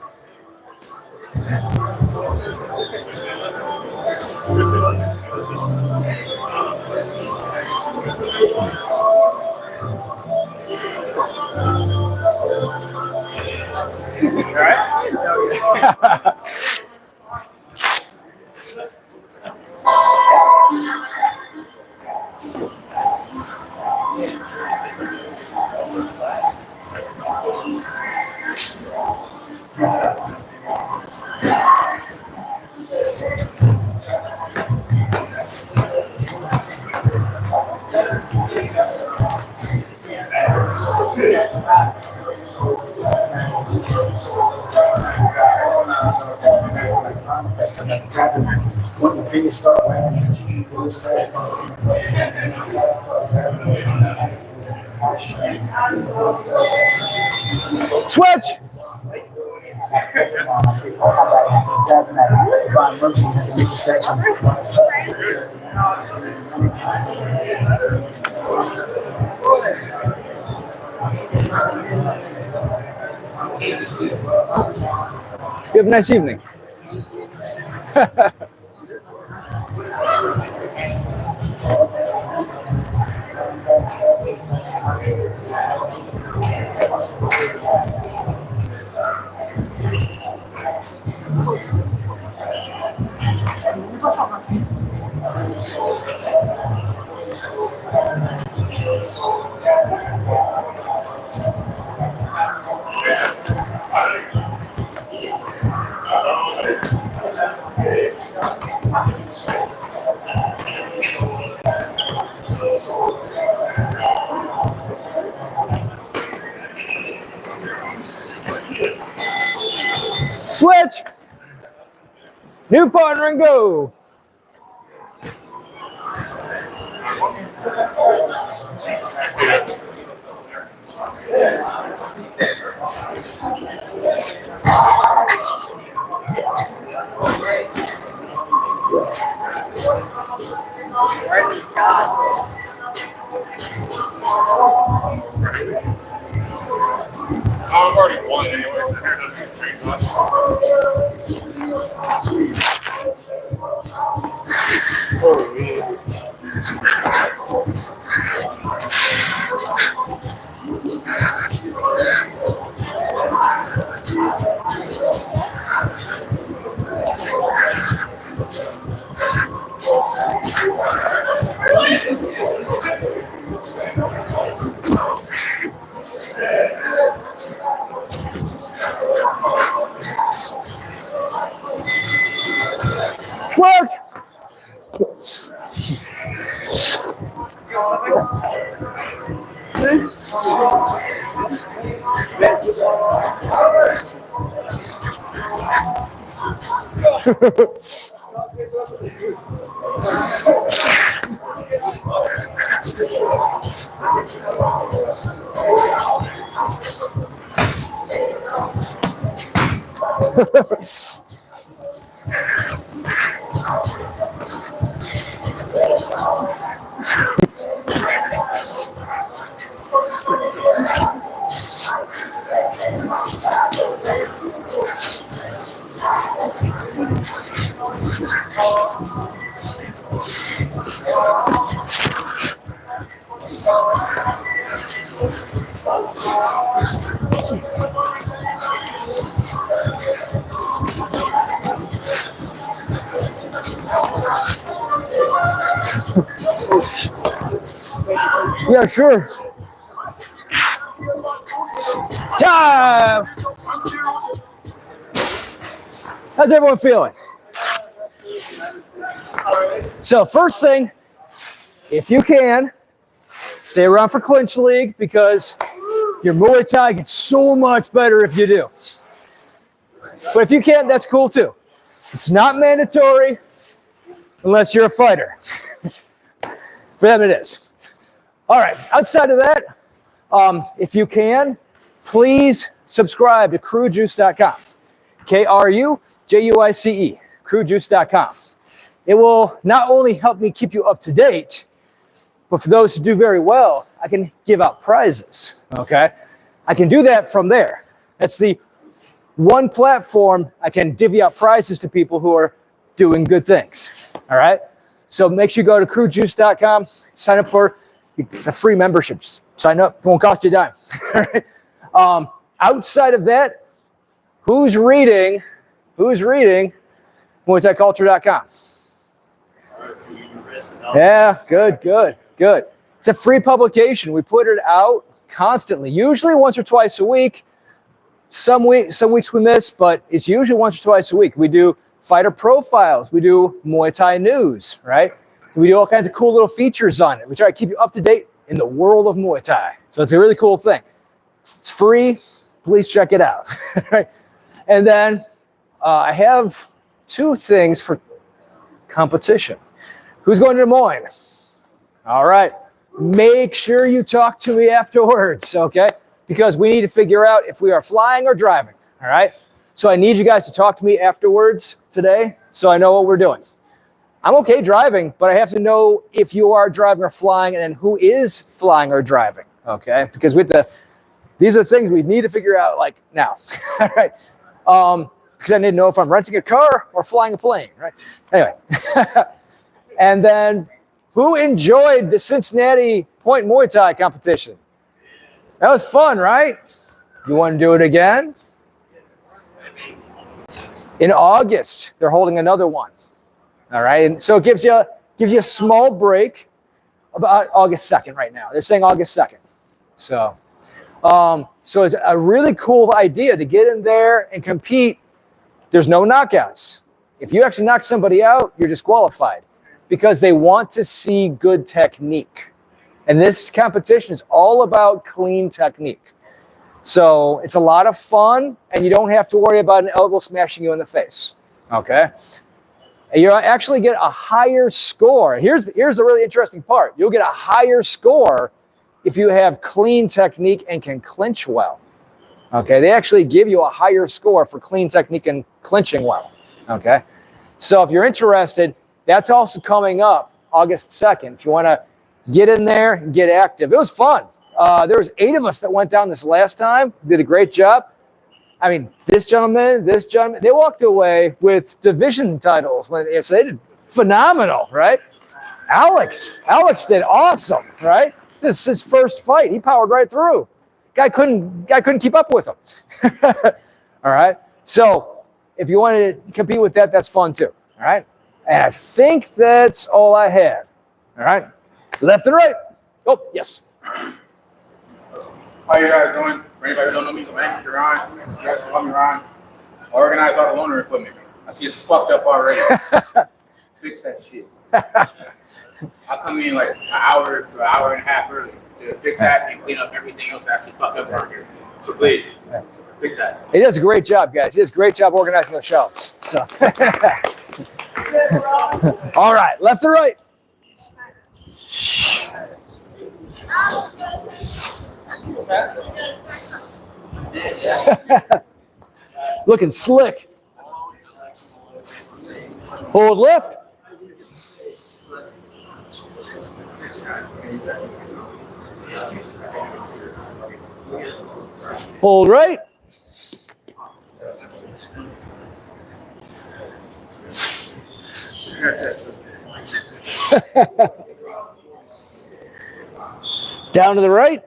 When the fingers start landing, Switch. You have a nice evening. Switch. New partner and go. I've already won anyway. So here doesn't change much. Oh, yeah. Yeah, sure. Time. How's everyone feeling? So first thing, if you can, stay around for clinch league because your Muay Thai gets so much better if you do. But if you can't, that's cool too. It's not mandatory unless you're a fighter. For them it is. All right, outside of that, if you can, please subscribe to KruJuice.com. KRUJUICE, KruJuice.com. It will not only help me keep you up to date, but for those who do very well, I can give out prizes, okay? I can do that from there. That's the one platform I can divvy out prizes to people who are doing good things, all right? So make sure you go to KruJuice.com, sign up for, it's a free membership. Sign up, it won't cost you a dime. All right? Outside of that, who's reading MuayThaiCulture.com? Yeah, good. It's a free publication. We put it out constantly, usually once or twice a week. Some weeks we miss, but it's usually once or twice a week. We do fighter profiles. We do Muay Thai news, right? We do all kinds of cool little features on it. We try to keep you up to date in the world of Muay Thai. So it's a really cool thing. It's free. Please check it out. Right? And then I have two things for competition. Who's going to Des Moines? All right. Make sure you talk to me afterwards, okay? Because we need to figure out if we are flying or driving, all right? So I need you guys to talk to me afterwards today so I know what we're doing. I'm okay driving, but I have to know if you are driving or flying and then who is flying or driving, okay? Because these are things we need to figure out like now, all right? Because I need to know if I'm renting a car or flying a plane, right? Anyway. And then who enjoyed the Cincinnati Point Muay Thai competition? That was fun, right? You want to do it again? In August, they're holding another one. All right, and so it gives you a small break about August 2nd right now. They're saying August 2nd. So it's a really cool idea to get in there and compete. There's no knockouts. If you actually knock somebody out, you're disqualified because they want to see good technique. And this competition is all about clean technique. So it's a lot of fun, and you don't have to worry about an elbow smashing you in the face, okay? And you actually get a higher score. Here's the really interesting part. You'll get a higher score if you have clean technique and can clinch well, okay? They actually give you a higher score for clean technique and clinching well, okay? So if you're interested, that's also coming up August 2nd. If you want to get in there and get active. It was fun. There was 8 of us that went down this last time. Did a great job. I mean, this gentleman, they walked away with division titles. So they did phenomenal, right? Alex did awesome, right? This is his first fight. He powered right through. Guy couldn't keep up with him. All right. So if you want to compete with that, that's fun too. All right. And I think that's all I had. All right. Left and right. Oh, yes. How you guys doing? For anybody who don't know me, so man, Ron, guys call me Ron. I organize all the loaner equipment. I see it's fucked up already. Fix that shit. I come in like an hour to an hour and a half early. to fix that and clean up everything else that actually fucked up around here. So please, fix that. He does a great job, guys. He does a great job organizing the shelves. So, all right, left to right. Looking slick. Hold left. Hold right. Down to the right.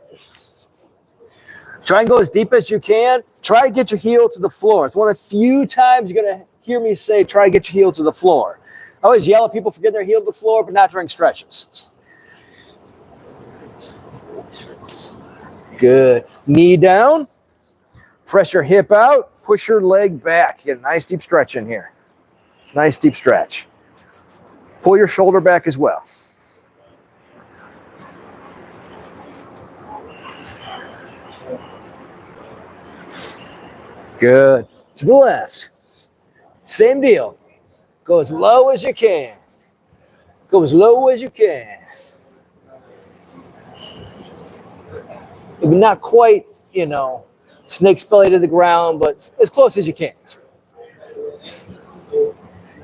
Try and go as deep as you can. Try to get your heel to the floor. It's one of the few times you're going to hear me say, try to get your heel to the floor. I always yell at people for getting their heel to the floor, but not during stretches. Good. Knee down. Press your hip out. Push your leg back. Get a nice deep stretch in here. Nice deep stretch. Pull your shoulder back as well. Good. To the left. Same deal. Go as low as you can. Go as low as you can. Maybe not quite, snake's belly to the ground, but as close as you can.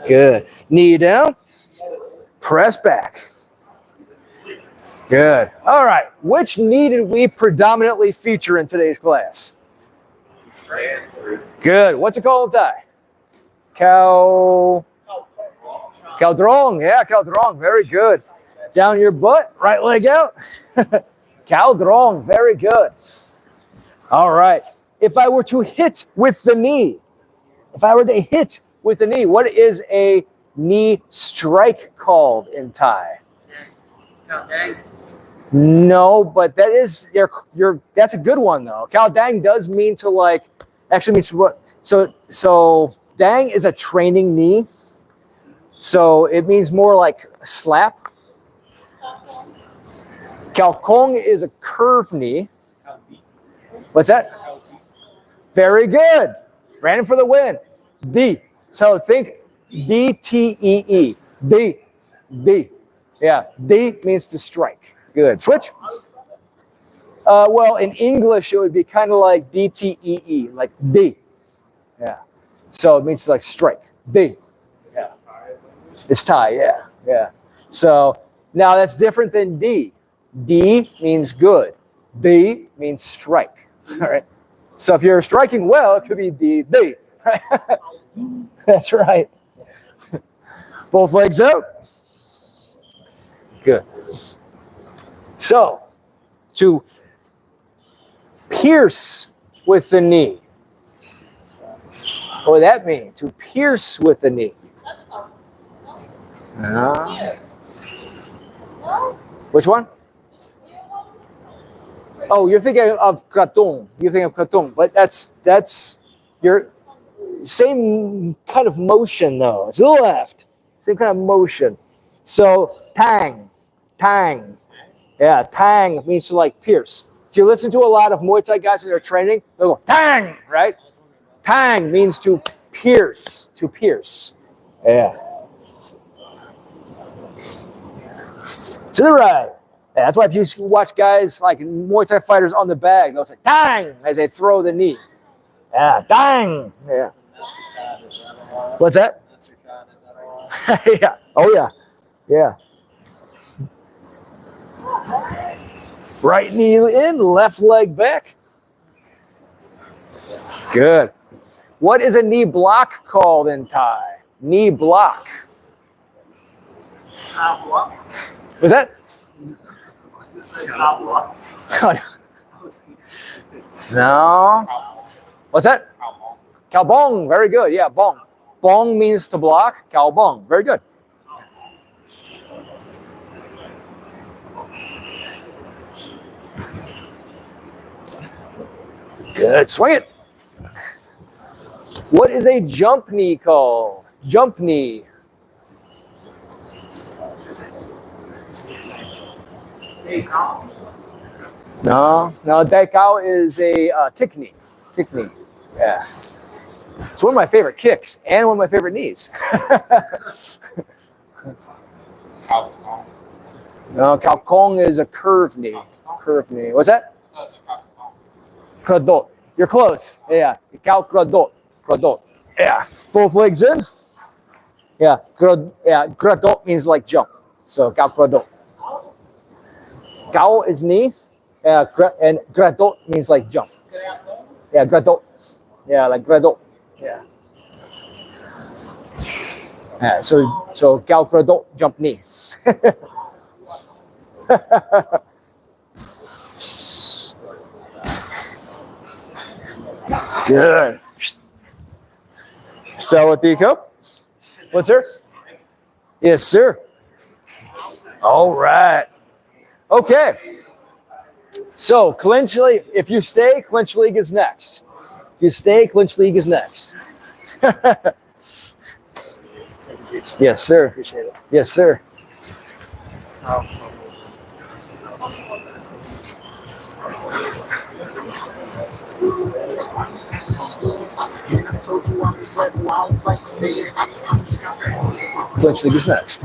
Good. Knee down. Press back. Good. All right. Which knee did we predominantly feature in today's class? Good. What's it called in Thai? Khao drong. Yeah, khao drong. Very good. Down your butt. Right leg out. Khao drong. Very good. All right. If I were to hit with the knee, what is a knee strike called in Thai? No, but that is that's a good one though. Khao dang does mean to actually means what? So dang is a training knee. So it means more like a slap. Khao kong is a curved knee. What's that? Very good. Brandon for the win. D. So think D-T-E-E. D. D. Yeah. D means to strike. Good. Switch. Well, in English, it would be kind of like D-T-E-E, like D. Yeah. So it means to strike. D. Yeah. It's Thai. Yeah. Yeah. So now that's different than D. D means good. D means strike. All right. So if you're striking well, it could be D. D. Right? That's right. Both legs out. Good. So, to pierce with the knee. What would that mean? To pierce with the knee. Which one? Oh, you're thinking of kratung. But that's your same kind of motion though. It's to the left. Same kind of motion. So tang. Yeah, tang means to pierce. If you listen to a lot of Muay Thai guys when they're training, they'll go tang, right? Tang means to pierce. Yeah. To the right. Yeah, that's why if you watch guys like Muay Thai fighters on the bag, they'll say tang as they throw the knee. Yeah, tang. Yeah. What's that? Yeah. Oh yeah. Yeah. Right knee in, left leg back. Good. What is a knee block called in Thai? Knee block. Was that? No. What's that? Khao bong. Very good. Yeah, bong. Bong means to block. Khao bong. Very good. Good. Swing it. What is a jump knee called? Jump knee. No, Dai Kao is a kick knee. Kick knee. Yeah. It's one of my favorite kicks and one of my favorite knees. No, Kao Kong is a curve knee. Curve knee. What's that? Kradot. You're close. Yeah. Kao Kradot. Kradot. Yeah. Both legs in. Yeah. Kradot means like jump. So Kao Kradot. Kao is knee. And Kradot means like jump. Yeah. Kradot. Yeah. Like Kradot. Yeah. Yeah. So Kao Kradot, jump knee. Good. Salatico. What's sir? Yes, sir. All right. Okay. So clinch league. If you stay, clinch league is next. If you stay, clinch league is next. Yes, sir. Appreciate it. Yes, sir. Clinch league is next.